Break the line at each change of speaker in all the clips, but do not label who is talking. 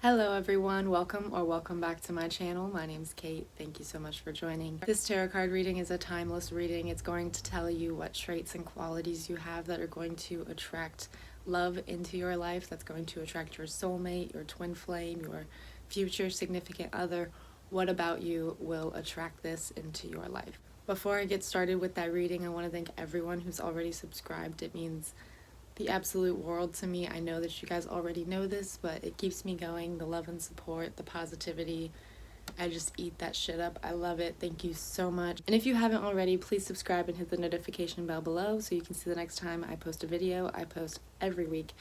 Hello everyone, welcome back to my channel. My name's Kate. Thank you so much for joining. This tarot card reading is a timeless reading. It's going to tell you what traits and qualities you have that are going to attract love into your life, that's going to attract your soulmate, your twin flame, your future significant other. What about you will attract this into your life? Before I get started with that reading, I want to thank everyone who's already subscribed. It means the absolute world to me. I know that you guys already know this, but it keeps me going. The love and support, the positivity, I just eat that shit up. I love it. Thank you so much. And if you haven't already, please subscribe and hit the notification bell below so you can see the next time I post a video. I post every week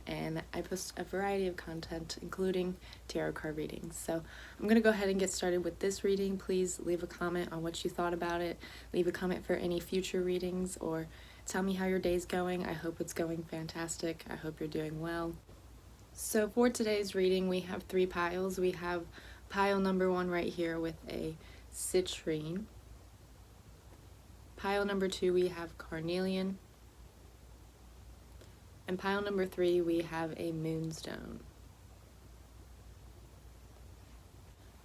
and I post a variety of content, including tarot card readings. So I'm going to go ahead and get started with this reading. Please leave a comment on what you thought about it. Leave a comment for any future readings, or tell me how your day's going. I hope it's going fantastic. I hope you're doing well. So for today's reading, we have three piles. We have pile number 1 right here with a citrine. Pile number 2, we have carnelian. And pile number 3, we have a moonstone.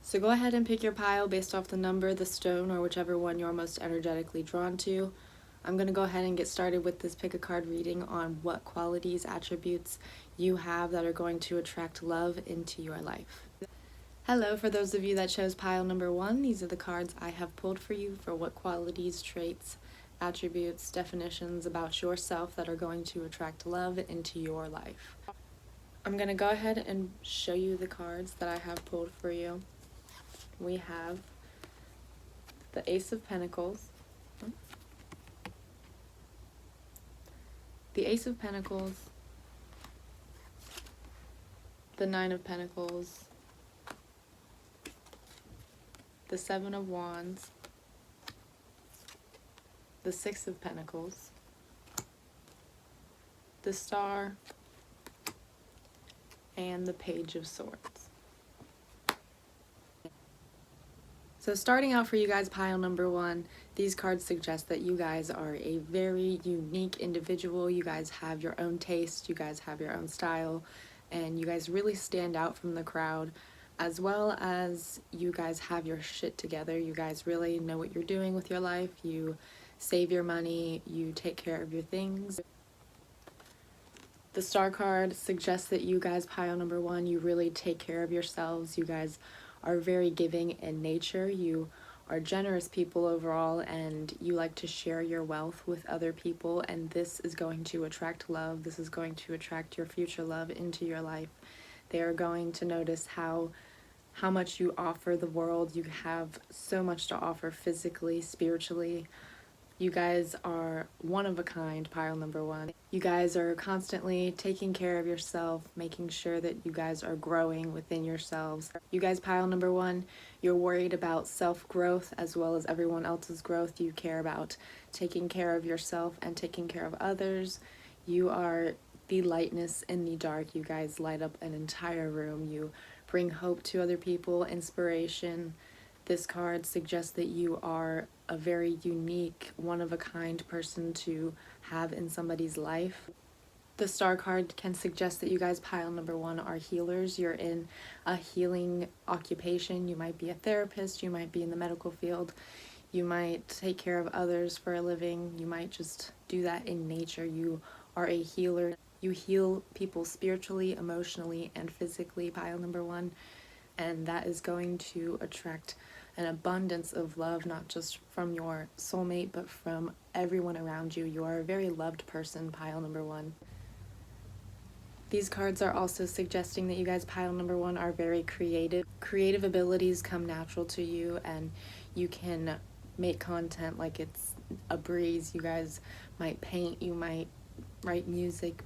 So go ahead and pick your pile based off the number, the stone, or whichever one you're most energetically drawn to. I'm going to go ahead and get started with this pick a card reading on what qualities, attributes you have that are going to attract love into your life. Hello, for those of you that chose pile number 1, these are the cards I have pulled for you for what qualities, traits, attributes, definitions about yourself that are going to attract love into your life. I'm going to go ahead and show you the cards that I have pulled for you. We have the Ace of Pentacles, the Ace of Pentacles, the Nine of Pentacles, the Seven of Wands, the Six of Pentacles, the Star, and the Page of Swords. So starting out for you guys, pile number 1, these cards suggest that you guys are a very unique individual. You guys have your own taste, you guys have your own style, and you guys really stand out from the crowd, as well as you guys have your shit together. You guys really know what you're doing with your life. You save your money, you take care of your things. The Star card suggests that you guys, pile number 1, you really take care of yourselves. You guys are very giving in nature. You are generous people overall, and you like to share your wealth with other people, and this is going to attract love. This is going to attract your future love into your life. They are going to notice how much you offer the world. You have so much to offer physically, spiritually. You guys are one of a kind, pile number 1. You guys are constantly taking care of yourself, making sure that you guys are growing within yourselves. You guys, pile number 1, you're worried about self-growth as well as everyone else's growth. You care about taking care of yourself and taking care of others. You are the lightness in the dark. You guys light up an entire room. You bring hope to other people, inspiration. This card suggests that you are a very unique, one-of-a-kind person to have in somebody's life. The Star card can suggest that you guys, pile number 1, are healers. You're in a healing occupation. You might be a therapist, you might be in the medical field, you might take care of others for a living, you might just do that in nature. You are a healer. You heal people spiritually, emotionally, and physically, pile number 1, and that is going to attract an abundance of love, not just from your soulmate, but from everyone around you. You are a very loved person, pile number 1. These cards are also suggesting that you guys, pile number 1, are very creative. Creative abilities come natural to you, and you can make content like it's a breeze. You guys might paint, you might write music.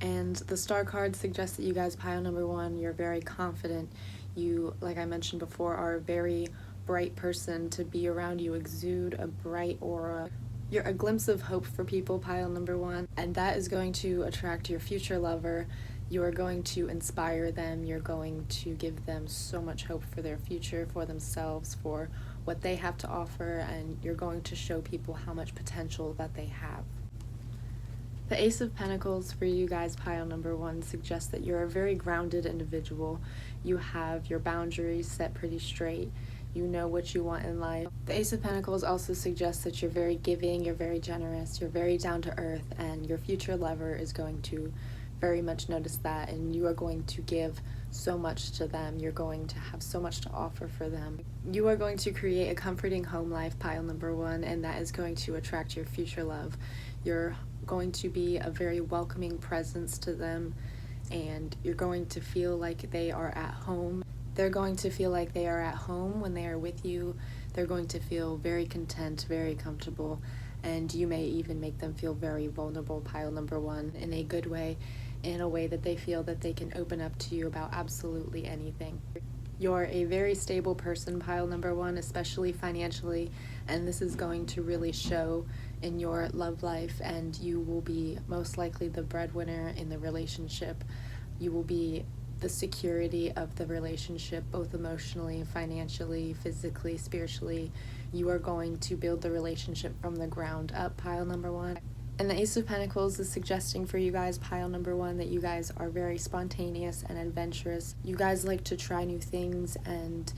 And the Star card suggests that you guys, pile number 1, you're very confident. You, like I mentioned before, are a very bright person to be around. You exude a bright aura. You're a glimpse of hope for people, pile number 1, and that is going to attract your future lover. You're going to inspire them. You're going to give them so much hope for their future, for themselves, for what they have to offer, and you're going to show people how much potential that they have. The Ace of Pentacles for you guys, pile number one, suggests that you're a very grounded individual. You have your boundaries set pretty straight. You know what you want in life. The Ace of Pentacles also suggests that you're very giving, you're very generous, you're very down to earth, and your future lover is going to very much notice that, and you are going to give so much to them. You're going to have so much to offer for them. You are going to create a comforting home life, pile number one, and that is going to attract your future love. You're going to be a very welcoming presence to them, and you're going to feel like they are at home. They're going to feel like they are at home when they are with you. They're going to feel very content, very comfortable, and you may even make them feel very vulnerable, pile number one, in a good way, in a way that they feel that they can open up to you about absolutely anything. You're a very stable person, pile number one, especially financially, and this is going to really show in your love life, and you will be most likely the breadwinner in the relationship. You will be the security of the relationship, both emotionally, financially, physically, spiritually. You are going to build the relationship from the ground up, pile number one. And the Ace of Pentacles is suggesting for you guys, pile number one, that you guys are very spontaneous and adventurous. You guys like to try new things, and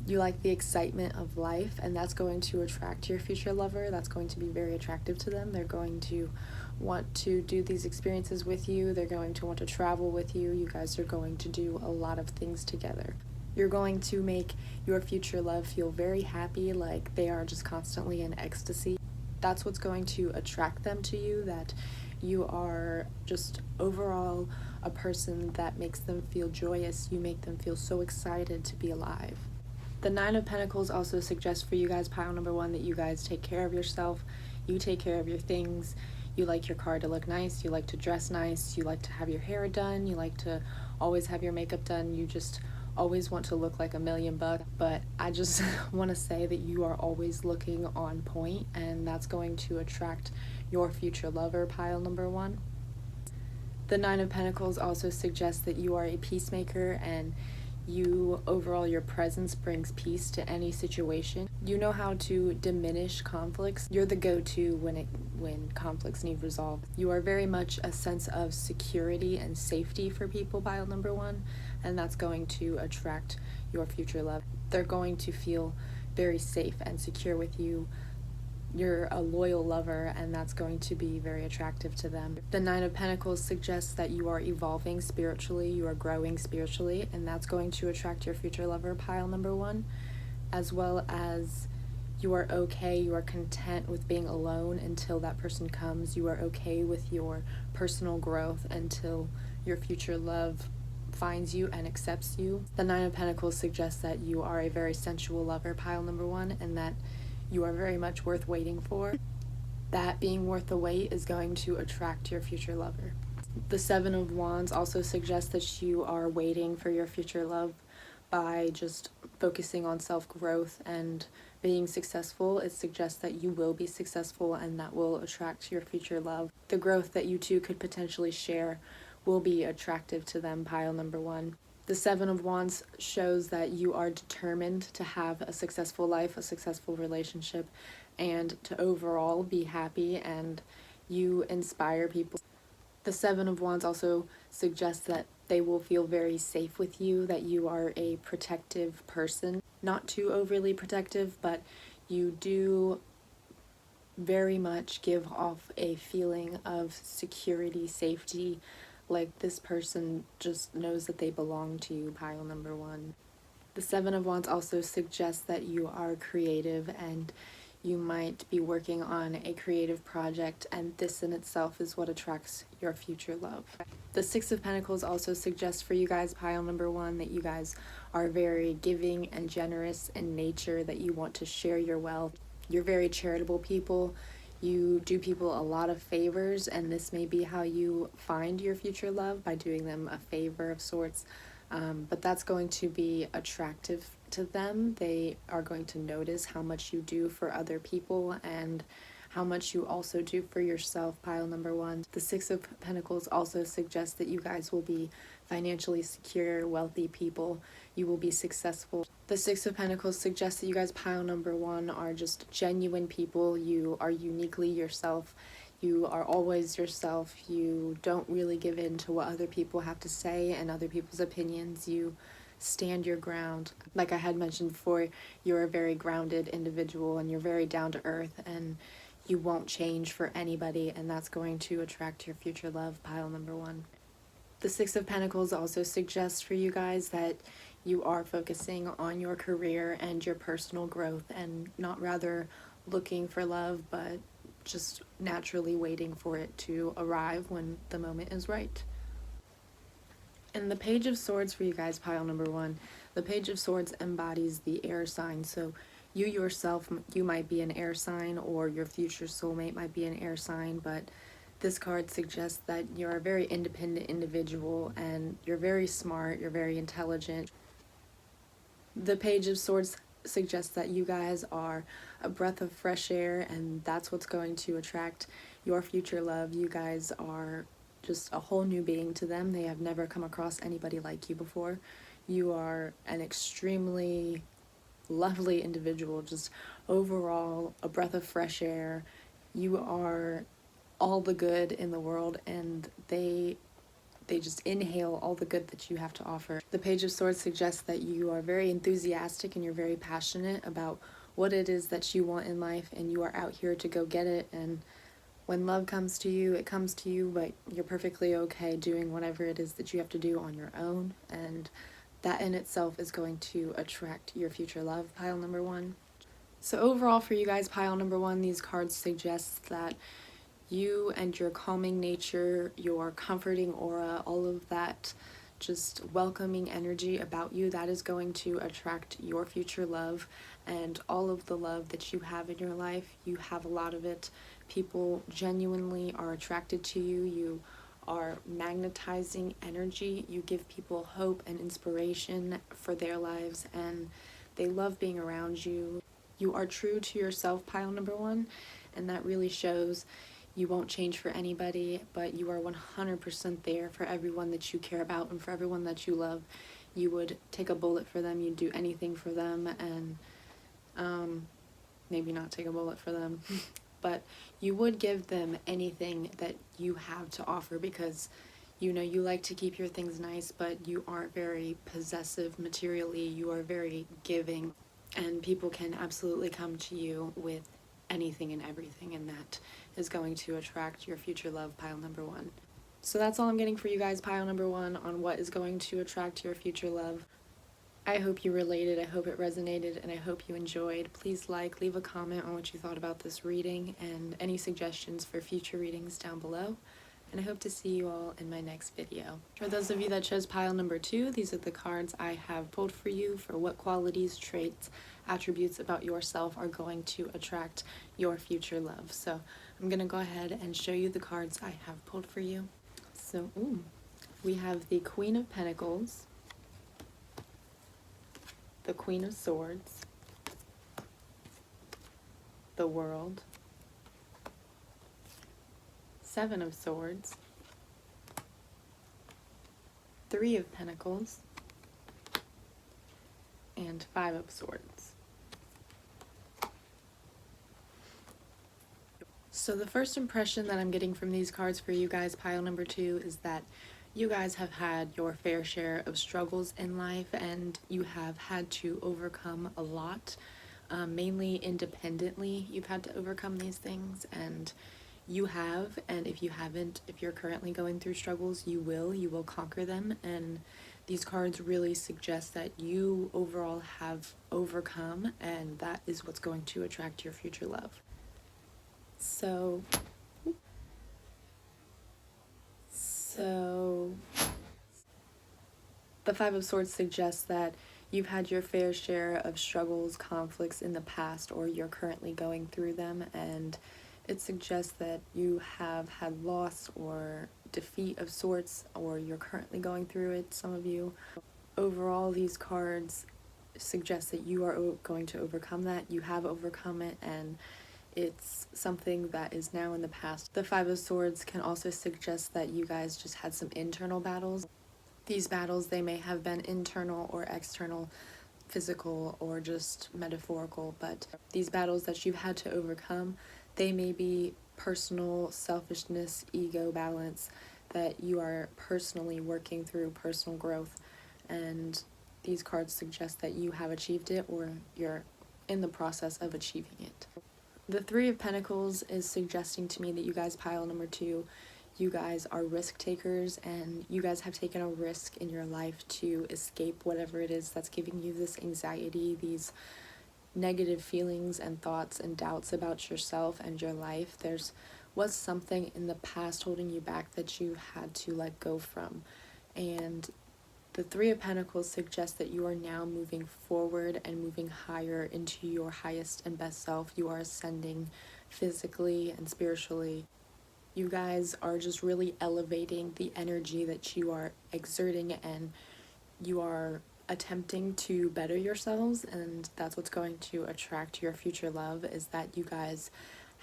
you like the excitement of life, and that's going to attract your future lover. That's going to be very attractive to them. They're going to want to do these experiences with you. They're going to want to travel with you. You guys are going to do a lot of things together. You're going to make your future love feel very happy, like they are just constantly in ecstasy. That's what's going to attract them to you, that you are just overall a person that makes them feel joyous. You make them feel so excited to be alive. The Nine of Pentacles also suggests for you guys, pile number one, that you guys take care of yourself. You take care of your things. You like your car to look nice. You like to dress nice. You like to have your hair done. You like to always have your makeup done. You just always want to look like $1,000,000, but I just want to say that you are always looking on point, and that's going to attract your future lover, pile number one. The Nine of Pentacles also suggests that you are a peacemaker, and you overall, your presence brings peace to any situation. You know how to diminish conflicts. You're the go-to when conflicts need resolved. You are very much a sense of security and safety for people, pile number one, and that's going to attract your future love. They're going to feel very safe and secure with you. You're a loyal lover, and that's going to be very attractive to them. The Nine of Pentacles suggests that you are evolving spiritually, you are growing spiritually, and that's going to attract your future lover, pile number one, as well as you are okay, you are content with being alone until that person comes. You are okay with your personal growth until your future love finds you and accepts you. The Nine of Pentacles suggests that you are a very sensual lover, pile number one, and that you are very much worth waiting for. That being worth the wait is going to attract your future lover. The Seven of Wands also suggests that you are waiting for your future love by just focusing on self-growth and being successful. It suggests that you will be successful, and that will attract your future love. The growth that you two could potentially share will be attractive to them, pile number one. The Seven of Wands shows that you are determined to have a successful life, a successful relationship, and to overall be happy, and you inspire people. The Seven of Wands also suggests that they will feel very safe with you, that you are a protective person. Not too overly protective, but you do very much give off a feeling of security, safety, like this person just knows that they belong to you, pile number one. The Seven of Wands also suggests that you are creative, and you might be working on a creative project, and this in itself is what attracts your future love. The Six of Pentacles also suggests for you guys, pile number one, that you guys are very giving and generous in nature, that you want to share your wealth. You're very charitable people. You do people a lot of favors, and this may be how you find your future love, by doing them a favor of sorts. But that's going to be attractive to them. They are going to notice how much you do for other people and how much you also do for yourself, pile number one. The Six of Pentacles also suggests that you guys will be financially secure, wealthy people. You will be successful. The Six of Pentacles suggests that you guys, pile number one, are just genuine people. You are uniquely yourself. You are always yourself. You don't really give in to what other people have to say and other people's opinions. You stand your ground. Like I had mentioned before, you're a very grounded individual and you're very down to earth, and you won't change for anybody, and that's going to attract your future love, pile number one. The Six of Pentacles also suggests for you guys that you are focusing on your career and your personal growth and not rather looking for love, but just naturally waiting for it to arrive when the moment is right. And the Page of Swords for you guys, pile number one. The Page of Swords embodies the air sign. So you yourself, you might be an air sign, or your future soulmate might be an air sign, but this card suggests that you're a very independent individual and you're very smart, you're very intelligent. The Page of Swords suggests that you guys are a breath of fresh air, and that's what's going to attract your future love. You guys are just a whole new being to them. They have never come across anybody like you before. You are an extremely lovely individual, just overall a breath of fresh air. You are all the good in the world, and they just inhale all the good that you have to offer. The Page of Swords suggests that you are very enthusiastic and you're very passionate about what it is that you want in life, and you are out here to go get it. And when love comes to you, it comes to you, but you're perfectly okay doing whatever it is that you have to do on your own, and that in itself is going to attract your future love, pile number one. So overall for you guys, pile number one, these cards suggest that you and your calming nature, your comforting aura, all of that just welcoming energy about you, that is going to attract your future love. And all of the love that you have in your life, you have a lot of it. People genuinely are attracted to you. You are magnetizing energy. You give people hope and inspiration for their lives, and they love being around you. You are true to yourself, pile number one, and that really shows. You won't change for anybody, but you are 100% there for everyone that you care about and for everyone that you love. You would take a bullet for them, you'd do anything for them, and maybe not take a bullet for them, but you would give them anything that you have to offer, because you know you like to keep your things nice, but you aren't very possessive materially. You are very giving, and people can absolutely come to you with anything and everything, and that is going to attract your future love, pile number one. So that's all I'm getting for you guys, pile number one, on what is going to attract your future love. I hope you related, I hope it resonated, and I hope you enjoyed. Please leave a comment on what you thought about this reading and any suggestions for future readings down below. And I hope to see you all in my next video. For those of you that chose pile number two, these are the cards I have pulled for you for what qualities, traits, attributes about yourself are going to attract your future love. So I'm going to go ahead and show you the cards I have pulled for you. So we have the Queen of Pentacles, the Queen of Swords, the World, Seven of Swords, Three of Pentacles, and Five of Swords. So the first impression that I'm getting from these cards for you guys, pile number two, is that you guys have had your fair share of struggles in life, and you have had to overcome a lot, mainly independently. You've had to overcome these things, and you have, and if you haven't, if you're currently going through struggles, you will conquer them. And these cards really suggest that you overall have overcome, and that is what's going to attract your future love. So the Five of Swords suggests that you've had your fair share of struggles, conflicts in the past, or you're currently going through them, and it suggests that you have had loss or defeat of sorts, or you're currently going through it, some of you. Overall, these cards suggest that you are going to overcome that. You have overcome it, and it's something that is now in the past. The Five of Swords can also suggest that you guys just had some internal battles. These battles, they may have been internal or external, physical or just metaphorical, but these battles that you've had to overcome, they may be personal selfishness, ego balance that you are personally working through personal growth, and these cards suggest that you have achieved it or you're in the process of achieving it. The Three of Pentacles is suggesting to me that you guys, pile number 2, you guys are risk takers, and you guys have taken a risk in your life to escape whatever it is that's giving you this anxiety, these negative feelings and thoughts and doubts about yourself and your life. Was something in the past holding you back that you had to let go from. And the Three of Pentacles suggests that you are now moving forward and moving higher into your highest and best self. You are ascending physically and spiritually. You guys are just really elevating the energy that you are exerting, and you are attempting to better yourselves, and that's what's going to attract your future love, is that you guys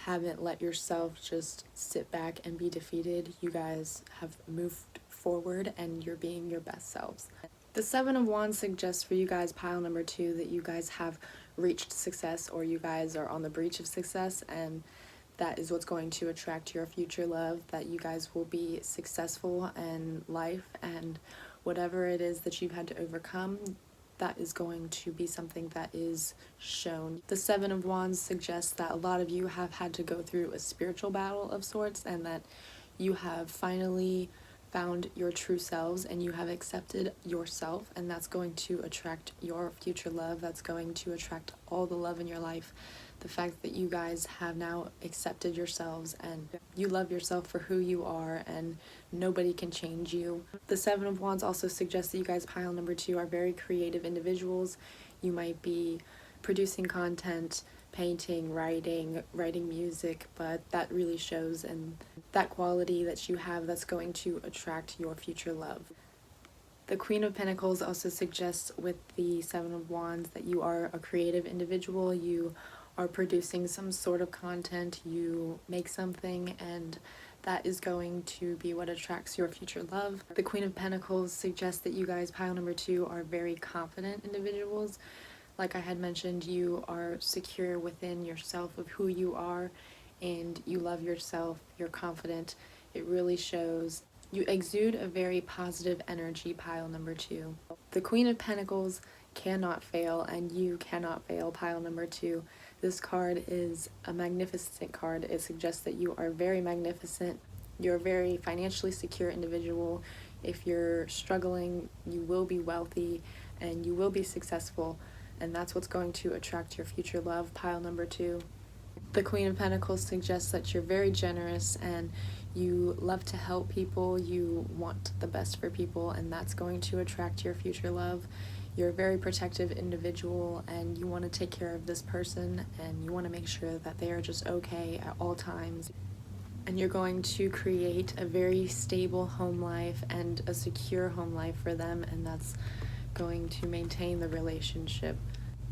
haven't let yourself just sit back and be defeated. You guys have moved forward and you're being your best selves. The Seven of Wands suggests for you guys, pile number 2, that you guys have reached success, or you guys are on the breach of success, and that is what's going to attract your future love, that you guys will be successful in life, and whatever it is that you've had to overcome, that is going to be something that is shown. The Seven of Wands suggests that a lot of you have had to go through a spiritual battle of sorts, and that you have finally found your true selves and you have accepted yourself, and that's going to attract your future love. That's going to attract all the love in your life. The fact that you guys have now accepted yourselves and you love yourself for who you are, and nobody can change you. The Seven of Wands also suggests that you guys, pile number 2, are very creative individuals. You might be producing content, painting, writing music, but that really shows, and that quality that you have, that's going to attract your future love. The Queen of Pentacles also suggests with the Seven of Wands that you are a creative individual. You are producing some sort of content, you make something, and that is going to be what attracts your future love. The Queen of Pentacles suggests that you guys, pile number 2, are very confident individuals. Like I had mentioned, you are secure within yourself of who you are, and you love yourself, you're confident. It really shows. You exude a very positive energy, pile number 2. The Queen of Pentacles cannot fail, and you cannot fail, pile number 2. This card is a magnificent card. It suggests that you are very magnificent. You're a very financially secure individual. If you're struggling, you will be wealthy and you will be successful, and that's what's going to attract your future love, pile number 2. The Queen of Pentacles suggests that you're very generous and you love to help people, you want the best for people, and that's going to attract your future love. You're a very protective individual and you want to take care of this person and you want to make sure that they are just okay at all times. And you're going to create a very stable home life and a secure home life for them, and that's going to maintain the relationship.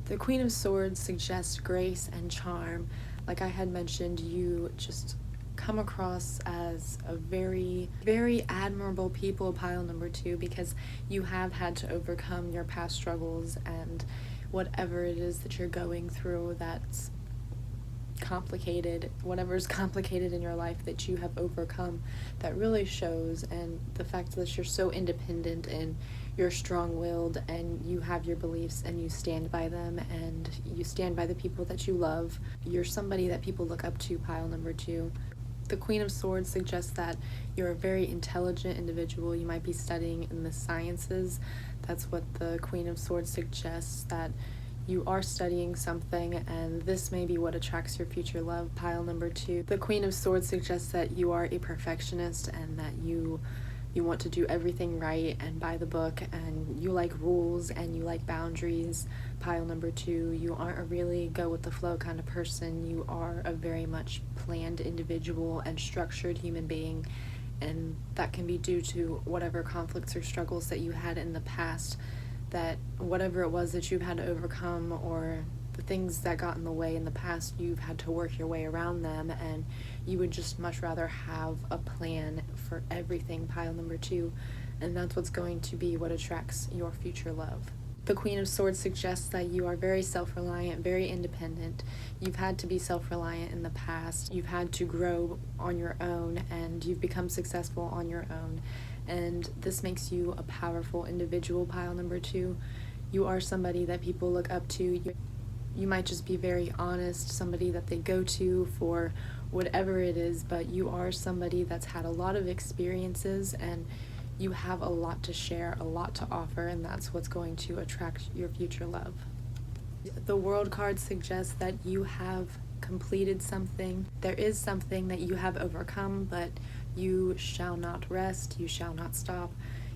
The Queen of Swords suggests grace and charm. Like I had mentioned, you just come across as a very, very admirable people, pile number 2, because you have had to overcome your past struggles and whatever it is that you're going through that's complicated, whatever's complicated in your life that you have overcome, that really shows. And the fact that you're so independent and you're strong-willed and you have your beliefs and you stand by them and you stand by the people that you love. You're somebody that people look up to, pile number 2. The Queen of Swords suggests that you're a very intelligent individual. You might be studying in the sciences. That's what the Queen of Swords suggests, that you are studying something, and this may be what attracts your future love, pile number 2. The Queen of Swords suggests that you are a perfectionist and that you want to do everything right and by the book, and you like rules and you like boundaries, pile number 2. You aren't a really go with the flow kind of person. You are a very much planned individual and structured human being, and that can be due to whatever conflicts or struggles that you had in the past, that whatever it was that you've had to overcome or the things that got in the way in the past, you've had to work your way around them, and you would just much rather have a plan for everything, pile number 2, and that's what's going to be what attracts your future love. The Queen of Swords suggests that you are very self-reliant, very independent. You've had to be self-reliant in the past. You've had to grow on your own, and you've become successful on your own. And this makes you a powerful individual, pile number 2. You are somebody that people look up to. You might just be very honest, somebody that they go to for whatever it is, but you are somebody that's had a lot of experiences, and you have a lot to share, a lot to offer, and that's what's going to attract your future love. The World card suggests that you have completed something. There is something that you have overcome, but you shall not rest, you shall not stop,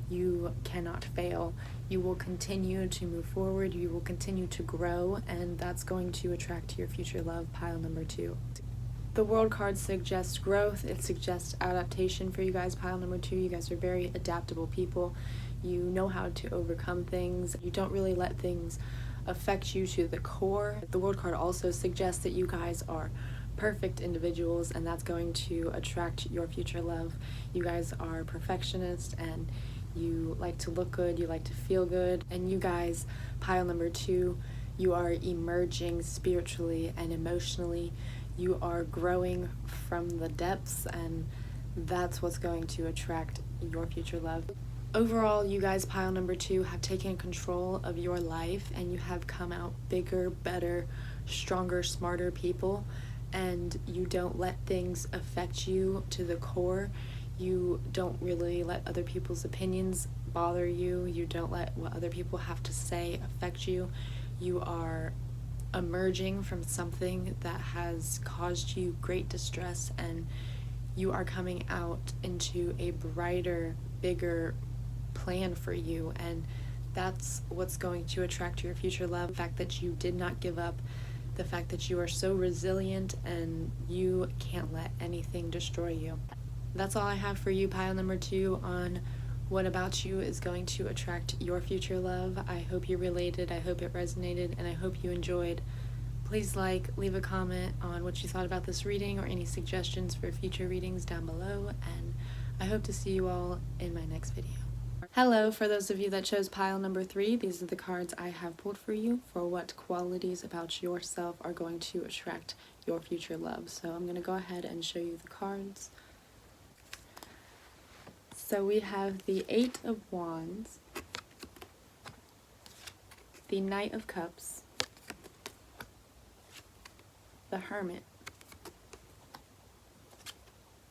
you cannot fail. You will continue to move forward, you will continue to grow, and that's going to attract your future love, pile number 2. The World card suggests growth, it suggests adaptation for you guys, pile number 2. You guys are very adaptable people. You know how to overcome things. You don't really let things affect you to the core. The World card also suggests that you guys are perfect individuals, and that's going to attract your future love. You guys are perfectionists, and you like to look good, you like to feel good, and you guys, pile number 2, you are emerging spiritually and emotionally. You are growing from the depths, and that's what's going to attract your future love. Overall, you guys, pile number 2, have taken control of your life, and you have come out bigger, better, stronger, smarter people, and you don't let things affect you to the core. You don't really let other people's opinions bother you. You don't let what other people have to say affect you. You are emerging from something that has caused you great distress, and you are coming out into a brighter, bigger plan for you, and that's what's going to attract your future love. The fact that you did not give up, the fact that you are so resilient and you can't let anything destroy you. That's all I have for you, pile number 2, on what about you is going to attract your future love. I hope you related, I hope it resonated, and I hope you enjoyed. Please leave a comment on what you thought about this reading or any suggestions for future readings down below, and I hope to see you all in my next video. Hello, for those of you that chose pile number 3, these are the cards I have pulled for you for what qualities about yourself are going to attract your future love. So I'm going to go ahead and show you the cards. So we have the 8 of Wands, the Knight of Cups, the Hermit,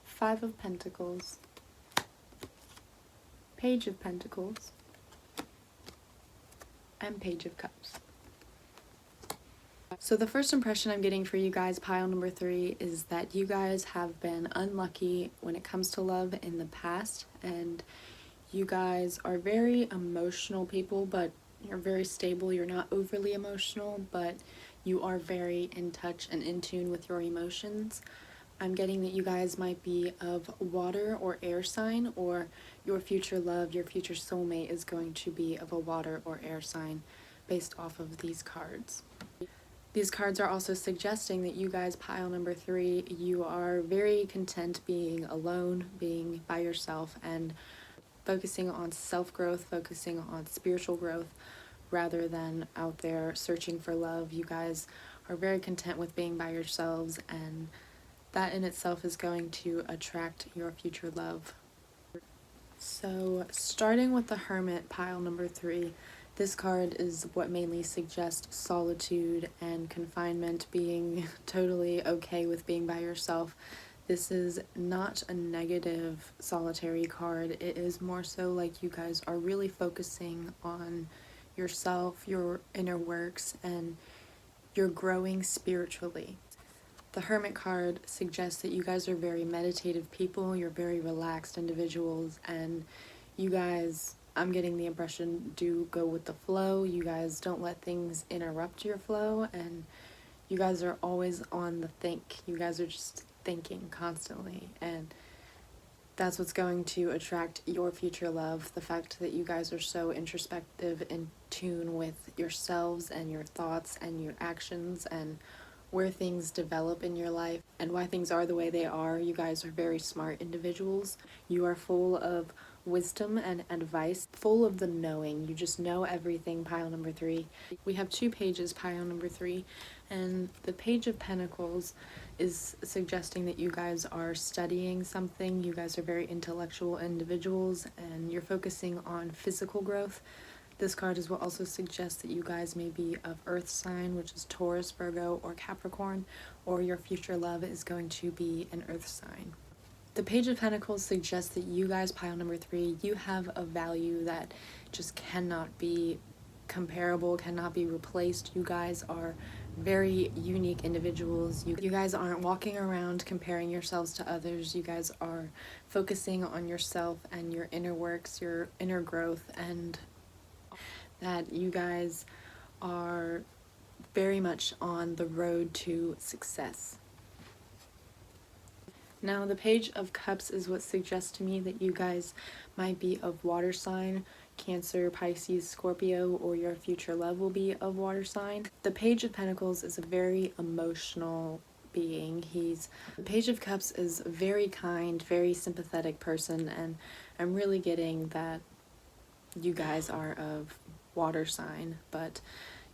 5 of Pentacles, Page of Pentacles, and Page of Cups. So the first impression I'm getting for you guys, pile number 3, is that you guys have been unlucky when it comes to love in the past, and you guys are very emotional people, but you're very stable. You're not overly emotional, but you are very in touch and in tune with your emotions. I'm getting that you guys might be of water or air sign, or your future love, your future soulmate is going to be of a water or air sign based off of these cards. These cards are also suggesting that you guys, pile number 3, you are very content being alone, being by yourself, and focusing on self-growth, focusing on spiritual growth, rather than out there searching for love. You guys are very content with being by yourselves, and that in itself is going to attract your future love. So starting with the Hermit, pile number 3, this card is what mainly suggests solitude and confinement, being totally okay with being by yourself. This is not a negative solitary card. It is more so like you guys are really focusing on yourself, your inner works, and you're growing spiritually. The Hermit card suggests that you guys are very meditative people, you're very relaxed individuals, and you guys, I'm getting the impression, do go with the flow. You guys don't let things interrupt your flow, and you guys are always on the think. You guys are just thinking constantly, and that's what's going to attract your future love. The fact that you guys are so introspective, in tune with yourselves and your thoughts and your actions and where things develop in your life and why things are the way they are. You guys are very smart individuals. You are full of wisdom and advice, full of the knowing. You just know everything, pile number 3. We have 2 pages, pile number 3, and the Page of Pentacles is suggesting that you guys are studying something. You guys are very intellectual individuals and you're focusing on physical growth. This card will also suggest that you guys may be of earth sign, which is Taurus, Virgo, or Capricorn, or your future love is going to be an earth sign. The Page of Pentacles suggests that you guys, pile number 3, you have a value that just cannot be comparable, cannot be replaced. You guys are very unique individuals. You guys aren't walking around comparing yourselves to others. You guys are focusing on yourself and your inner works, your inner growth, and that you guys are very much on the road to success. Now, the Page of Cups is what suggests to me that you guys might be of water sign, Cancer, Pisces, Scorpio, or your future love will be of water sign. The Page of Pentacles is a very emotional being. The Page of Cups is a very kind, very sympathetic person, and I'm really getting that you guys are of water sign, but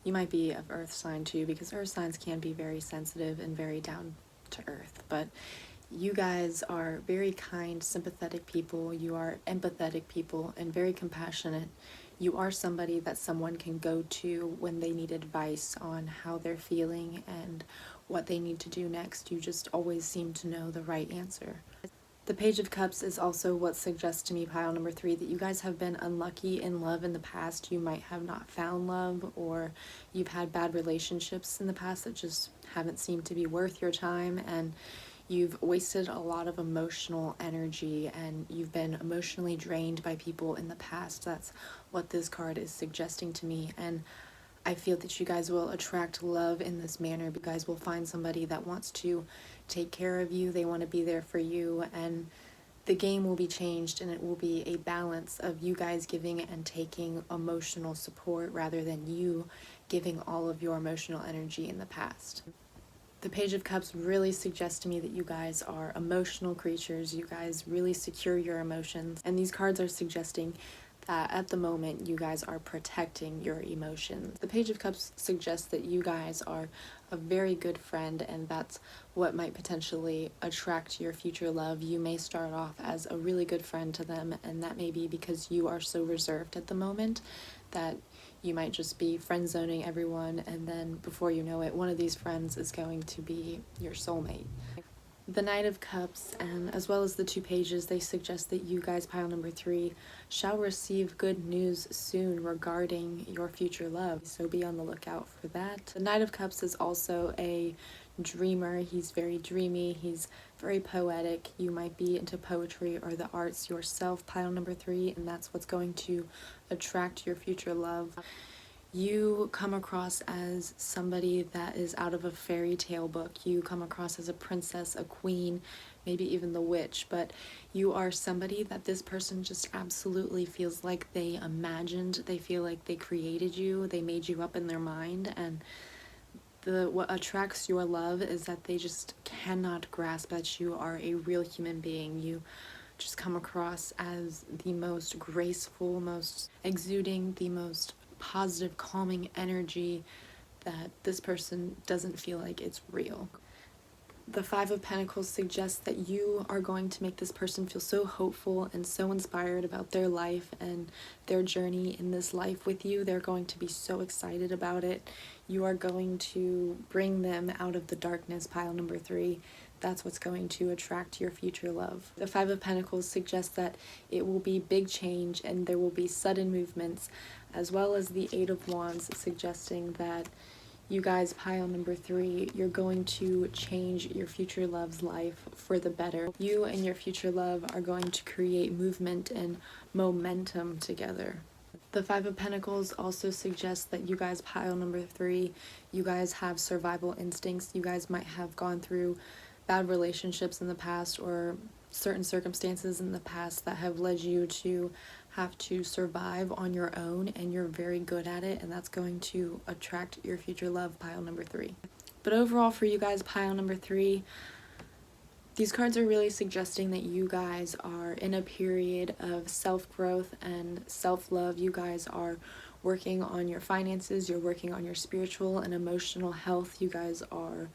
you might be of earth sign too, because earth signs can be very sensitive and very down to earth. But you guys are very kind, sympathetic people. You are empathetic people and very compassionate. You are somebody that someone can go to when they need advice on how they're feeling and what they need to do next. You just always seem to know the right answer. The Page of Cups is also what suggests to me, pile number 3, that you guys have been unlucky in love in the past. You might have not found love, or you've had bad relationships in the past that just haven't seemed to be worth your time, and you've wasted a lot of emotional energy and you've been emotionally drained by people in the past. That's what this card is suggesting to me, and I feel that you guys will attract love in this manner. You guys will find somebody that wants to take care of you, they want to be there for you, and the game will be changed and it will be a balance of you guys giving and taking emotional support rather than you giving all of your emotional energy in the past. The Page of Cups really suggests to me that you guys are emotional creatures. You guys really secure your emotions, and these cards are suggesting that at the moment you guys are protecting your emotions. The Page of Cups suggests that you guys are a very good friend, and that's what might potentially attract your future love. You may start off as a really good friend to them, and that may be because you are so reserved at the moment that you might just be friend zoning everyone, and then before you know it, one of these friends is going to be your soulmate. The Knight of Cups, and as well as the 2 pages, they suggest that you guys, pile number 3, shall receive good news soon regarding your future love, so be on the lookout for that. The Knight of Cups is also a dreamer. He's very dreamy, he's very poetic. You might be into poetry or the arts yourself, pile number 3, and that's what's going to attract your future love. You come across as somebody that is out of a fairy tale book. You come across as a princess, a queen, maybe even the witch, but you are somebody that this person just absolutely feels like they imagined. They feel like they created you, they made you up in their mind, and what attracts your love is that they just cannot grasp that you are a real human being. You just come across as the most graceful, most exuding, the most positive, calming energy that this person doesn't feel like it's real. The 5 of Pentacles suggests that you are going to make this person feel so hopeful and so inspired about their life and their journey in this life with you. They're going to be so excited about it. You are going to bring them out of the darkness, pile number 3. That's what's going to attract your future love. The 5 of Pentacles suggests that it will be big change and there will be sudden movements, as well as the 8 of Wands suggesting that you guys, pile number 3, you're going to change your future love's life for the better. You and your future love are going to create movement and momentum together. The 5 of Pentacles also suggests that you guys, pile number 3, you guys have survival instincts. You guys might have gone through bad relationships in the past or certain circumstances in the past that have led you to have to survive on your own, and you're very good at it, and that's going to attract your future love, pile number 3. But overall for you guys, pile number 3, These cards are really suggesting that you guys are in a period of self-growth and self-love. You guys are working on your finances, you're working on your spiritual and emotional health. You guys are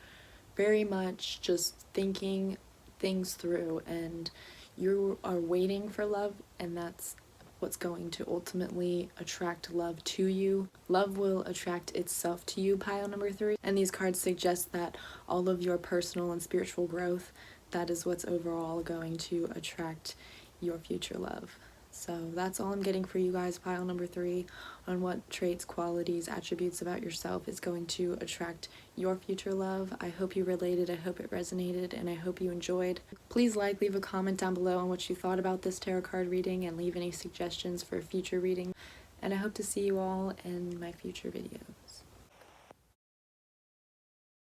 very much just thinking things through, and you are waiting for love, and that's what's going to ultimately attract love to you. Love will attract itself to you, pile number 3. And these cards suggest that all of your personal and spiritual growth, that is what's overall going to attract your future love. So that's all I'm getting for you guys, pile number 3, on what traits, qualities, attributes about yourself is going to attract your future love. I hope you related, I hope it resonated, and I hope you enjoyed. Please leave a comment down below on what you thought about this tarot card reading, and leave any suggestions for future reading. And I hope to see you all in my future videos.